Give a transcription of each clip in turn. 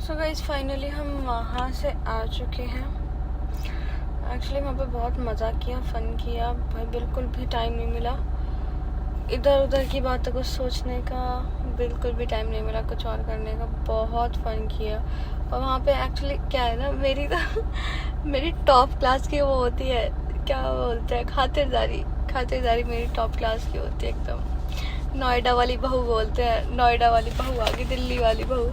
So guys finally हम वहाँ से आ चुके हैं। एक्चुअली वहाँ पे बहुत मज़ा किया, फ़न किया भाई, बिल्कुल भी टाइम नहीं मिला इधर उधर की बातों को सोचने का, बिल्कुल भी टाइम नहीं मिला कुछ और करने का। बहुत फ़न किया। और वहाँ पे एक्चुअली क्या है ना, मेरी तो मेरी टॉप क्लास की वो होती है, क्या बोलते हैं, खातिरदारी मेरी टॉप क्लास की होती है एकदम। नोएडा वाली बहू बोलते हैं, नोएडा वाली बहू आ गई, दिल्ली वाली बहू।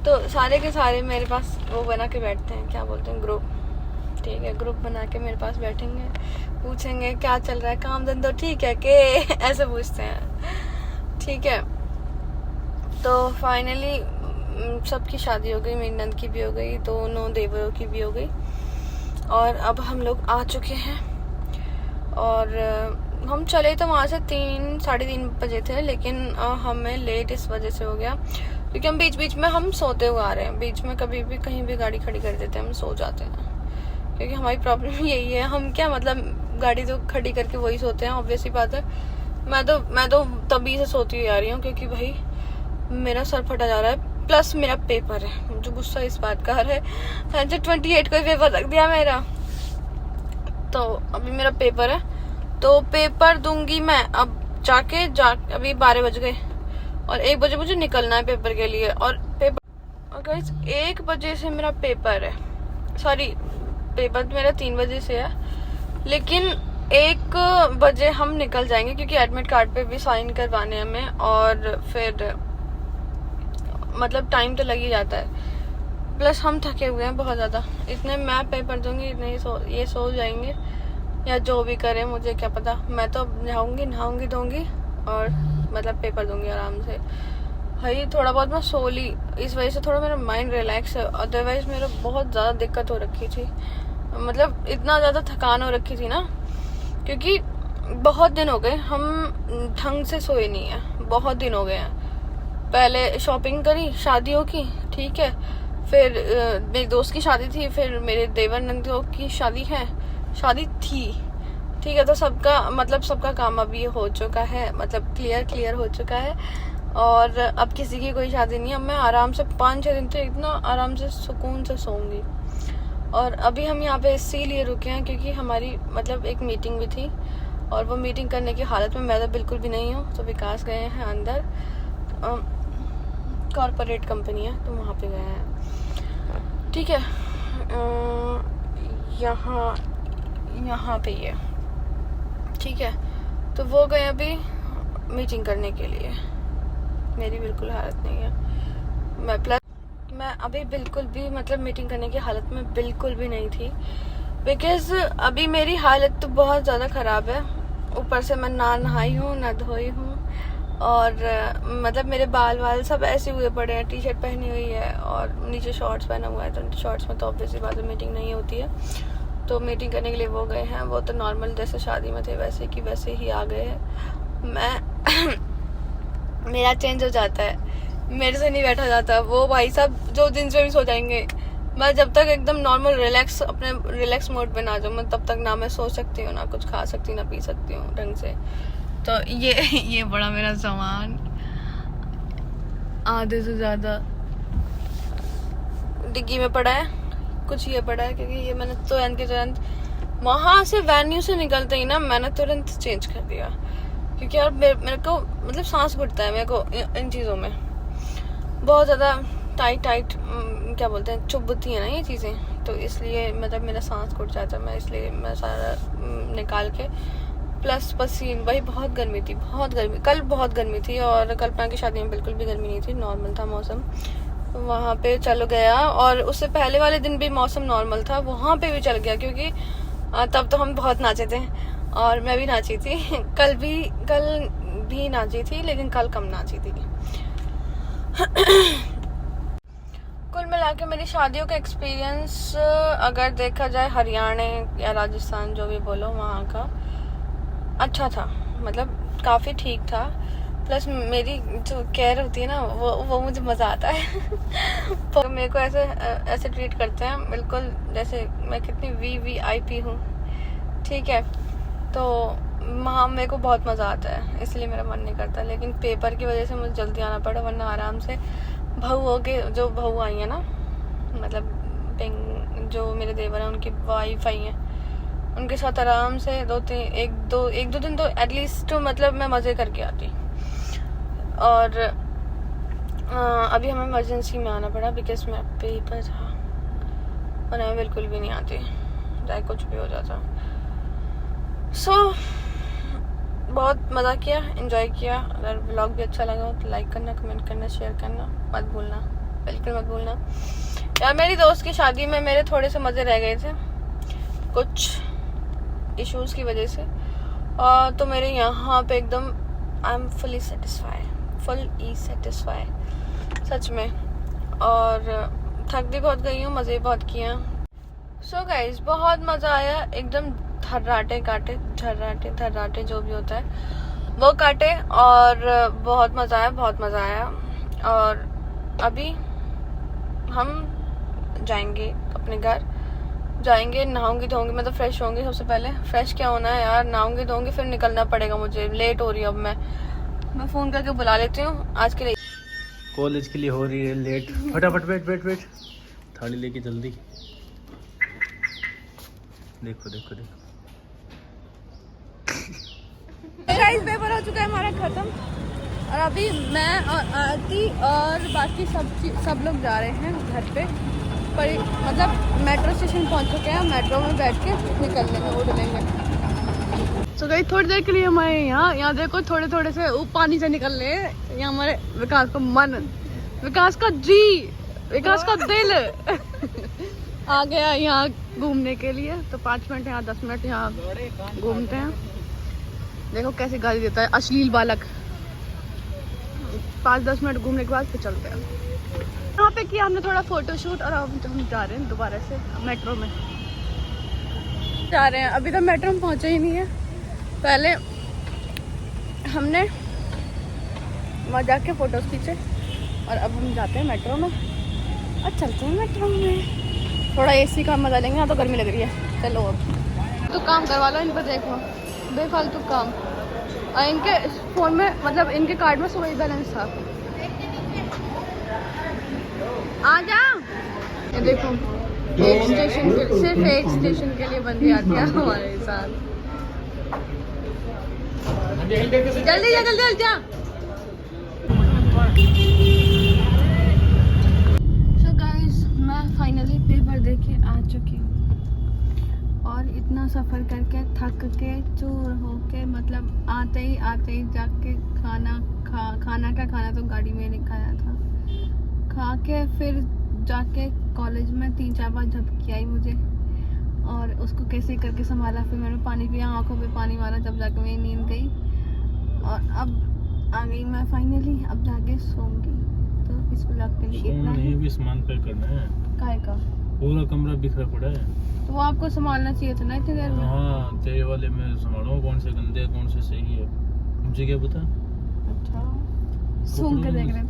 तो सारे के सारे मेरे पास वो बना के बैठते हैं, क्या बोलते हैं, ग्रुप। ठीक है, ग्रुप बना के मेरे पास बैठेंगे, पूछेंगे क्या चल रहा है, काम धंधा ठीक है के ऐसे पूछते हैं। ठीक है, तो फाइनली सबकी शादी हो गई, मेरी नंद की भी हो गई, दोनों देवरों की भी हो गई। और अब हम लोग आ चुके हैं। और हम चले तो वहाँ से 3-3:30 बजे थे, लेकिन हमें लेट इस वजह से हो गया क्योंकि हम बीच में हम सोते हुए आ रहे हैं। बीच में कभी भी कहीं भी गाड़ी खड़ी कर देते हैं, हम सो जाते हैं क्योंकि हमारी प्रॉब्लम यही है। हम क्या मतलब गाड़ी तो खड़ी करके वही सोते हैं, ऑब्वियस ही बात है। मैं तो तभी से सोती हुई आ रही हूँ क्योंकि भाई मेरा सर फटा जा रहा है, प्लस मेरा पेपर है। मुझे गुस्सा इस बात का है, 28 को पेपर रख दिया मेरा। तो अभी मेरा पेपर है, तो पेपर दूंगी मैं अब अभी 12 बज गए और 1 बजे मुझे निकलना है पेपर के लिए। और गाइस 1 बजे से मेरा पेपर है, सॉरी पेपर मेरा 3 बजे से है, लेकिन 1 बजे हम निकल जाएंगे क्योंकि एडमिट कार्ड पे भी साइन करवाने हमें। और फिर मतलब टाइम तो लग ही जाता है, प्लस हम थके हुए हैं बहुत ज़्यादा। इतने मैं पेपर दूंगी, इतने ये सो जाएंगे या जो भी करें, मुझे क्या पता। मैं तो नहाऊंगी धोऊंगी और मतलब पेपर दूंगी आराम से। भाई थोड़ा बहुत मैं सो ली, इस वजह से थोड़ा मेरा माइंड रिलैक्स है। अदरवाइज मेरा बहुत ज़्यादा दिक्कत हो रखी थी, मतलब इतना ज़्यादा थकान हो रखी थी ना, क्योंकि बहुत दिन हो गए हम ढंग से सोए नहीं है, बहुत दिन हो गए हैं। पहले शॉपिंग करी शादियों की, ठीक है, फिर मेरी दोस्त की शादी थी, फिर मेरे देवर नंदियों की शादी थी, ठीक है। तो सबका काम अभी हो चुका है, मतलब क्लियर हो चुका है। और अब किसी की कोई शादी नहीं है। अब मैं आराम से 5-6 दिन से इतना आराम से सुकून से सोऊंगी। और अभी हम यहाँ पे इसीलिए रुके हैं क्योंकि हमारी मतलब एक मीटिंग भी थी, और वो मीटिंग करने की हालत में मैं तो बिल्कुल भी नहीं हूँ। तो विकास गए हैं अंदर, कॉर्पोरेट कंपनी है तो वहाँ पे गए हैं, ठीक है। यहाँ पे ये, ठीक है। तो वो गए अभी मीटिंग करने के लिए। मेरी बिल्कुल हालत नहीं है, मैं अभी बिल्कुल भी मतलब मीटिंग करने की हालत में बिल्कुल भी नहीं थी, बिकॉज अभी मेरी हालत तो बहुत ज़्यादा ख़राब है। ऊपर से मैं ना नहाई हूँ ना धोई हूँ, और मतलब मेरे बाल सब ऐसे हुए पड़े हैं। टी शर्ट पहनी हुई है और नीचे शॉर्ट्स पहना हुआ है, तो शॉर्ट्स में तो ऑब्वियसली बात है मीटिंग नहीं होती है। तो मीटिंग करने के लिए वो गए हैं, वो तो नॉर्मल जैसे शादी में थे वैसे ही आ गए हैं। मैं मेरा चेंज हो जाता है, मेरे से नहीं बैठा जाता। वो भाई साहब जो दिन से भी सो जाएंगे, मैं जब तक एकदम नॉर्मल अपने रिलैक्स मोड पे ना जाऊँ, मैं तब तक ना मैं सो सकती हूँ, ना कुछ खा सकती हूँ, ना पी सकती हूँ ढंग से। तो ये बड़ा मेरा सामान आधे से ज़्यादा डिग्गी में पड़ा है, कुछ ये पड़ा है क्योंकि ये मैंने तुरंत वहाँ से वेन्यू से निकलते ही ना मैंने तुरंत चेंज कर दिया, क्योंकि यार मेरे को मतलब सांस घुटता है मेरे को इन चीज़ों में, बहुत ज़्यादा टाइट क्या बोलते हैं, चुभती है ना ये चीज़ें। तो इसलिए मतलब मेरा सांस घुट जाता है, मैं सारा निकाल के, प्लस पसीन। भाई बहुत गर्मी, कल बहुत गर्मी थी, और कल्पना की शादी में बिल्कुल भी गर्मी नहीं थी, नॉर्मल था मौसम। वहाँ पे चल गया, और उससे पहले वाले दिन भी मौसम नॉर्मल था, वहाँ पे भी चल गया क्योंकि तब तो हम बहुत नाचे थे और मैं भी नाची थी। कल भी नाची थी, लेकिन कल कम नाची थी। कुल मिला के मेरी शादियों का एक्सपीरियंस अगर देखा जाए हरियाणा या राजस्थान जो भी बोलो, वहाँ का अच्छा था, मतलब काफ़ी ठीक था। प्लस मेरी जो केयर होती है ना, वो मुझे मज़ा आता है। तो मेरे को ऐसे ट्रीट करते हैं बिल्कुल जैसे मैं कितनी VIP हूँ, ठीक है। तो वहाँ मेरे को बहुत मज़ा आता है, इसलिए मेरा मन नहीं करता। लेकिन पेपर की वजह से मुझे जल्दी आना पड़ा, वरना आराम से बहुओं के जो बहू आई है ना, मतलब जो मेरे देवर हैं उनकी वाइफ आई हैं, उनके साथ आराम से एक दो दिन तो एटलीस्ट मतलब मैं मज़े करके आती। और अभी हमें इमरजेंसी में आना पड़ा बिकॉज मेरा पेपर था और हमें बिल्कुल भी नहीं आती, चाहे कुछ भी हो जाता। सो बहुत मज़ा किया, एंजॉय किया। अगर व्लॉग भी अच्छा लगा हो तो लाइक करना, कमेंट करना, शेयर करना मत भूलना, बिल्कुल मत भूलना। यार मेरी दोस्त की शादी में मेरे थोड़े से मज़े रह गए थे कुछ इश्यूज़ की वजह से, और तो मेरे यहाँ पे एकदम आई एम फुली सेटिस्फाई सच में। और थक भी बहुत गई हूँ, मज़े बहुत किए हैं। सो गाइज बहुत मज़ा आया, एकदम थर्राटे काटे, थर्राटे जो भी होता है वो काटे, और बहुत मज़ा आया। और अभी हम जाएंगे अपने घर, जाएंगे, नहाऊंगी धोऊंगी, मैं तो फ्रेश होंगी सबसे पहले। फ्रेश क्या होना है यार, नहाऊंगी धोऊंगी फिर निकलना पड़ेगा मुझे, लेट हो रही है। अब मैं फ़ोन करके बुला लेती हूँ आज के लिए। कॉलेज के लिए हो रही है लेट, फटाफट वेट थाली लेके जल्दी। देखो गाइस पेपर हो चुका है हमारा खत्म, और अभी मैं और आरती और बाकी सब लोग जा रहे हैं घर पे। पर मतलब मेट्रो स्टेशन पहुंच चुके हैं, मेट्रो में बैठ के निकल लेंगे, उड़ लेंगे। तो गाइस थोड़ी देर के लिए हमारे यहाँ देखो थोड़े से पानी से निकल रहे हैं। यहाँ हमारे विकास का मन, विकास का जी, विकास का दिल आ गया यहाँ घूमने के लिए। तो 5 मिनट यहाँ 10 मिनट यहाँ घूमते हैं। देखो कैसे गाली देता है अश्लील बालक। 5-10 मिनट घूमने के बाद फिर चलते हैं। यहाँ पे किया हमने थोड़ा फोटोशूट, और अब हम जा रहे हैं दोबारा से मेट्रो में जा रहे हैं। अभी तो मेट्रो में पहुँचे ही नहीं है, पहले हमने वहाँ जाके फोटोज खींचे, और अब हम जाते हैं मेट्रो में और चलते हैं मेट्रो में। थोड़ा एसी का मजा लेंगे, यहाँ तो गर्मी लग रही है। चलो अब तो काम करवा लो इन पर, देखो बेफालतू काम। और इनके फ़ोन में मतलब इनके कार्ड में सुबह बैलेंस था। आ जा, ये देखो एक स्टेशन के, सिर्फ एक स्टेशन के लिए बंदी आती है हमारे साथ। जल्दी जा। सो गाइस मैं फाइनली पेपर दे के आ चुकी हूँ, और इतना सफ़र करके थक के चूर हो के, मतलब आते ही जाके खाना तो गाड़ी में नहीं खाया था, खा के फिर जाके कॉलेज में 3-4 बार झपकी आई मुझे, और उसको कैसे करके संभाला। फिर मैंने पानी पिया, आंखों पे पानी मारा, जब जाके मेरी नींद गई, और अब आ गई मैं फाइनली। अब जाके सोऊंगी। तो इस व्लॉग के लिए इतना ही। भी सामान पैक करना है, काहे का? पूरा कमरा बिखरा पड़ा है, तो वो आपको संभालना चाहिए था ना इतनी देर में। हाँ तेरे वाले में संभालो, कौन से गंदे कौन से सही है, मुझे क्या पता। अच्छा सूंघ के देख रहे थे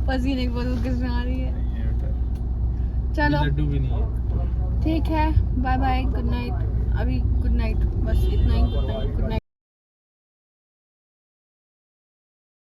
पसीने की बदबू किसमें आ रही है। चलो लड्डू भी नहीं है। ठीक है, बाय बाय, गुड नाइट। अभी गुड नाइट, बस इतना ही, गुड नाइट।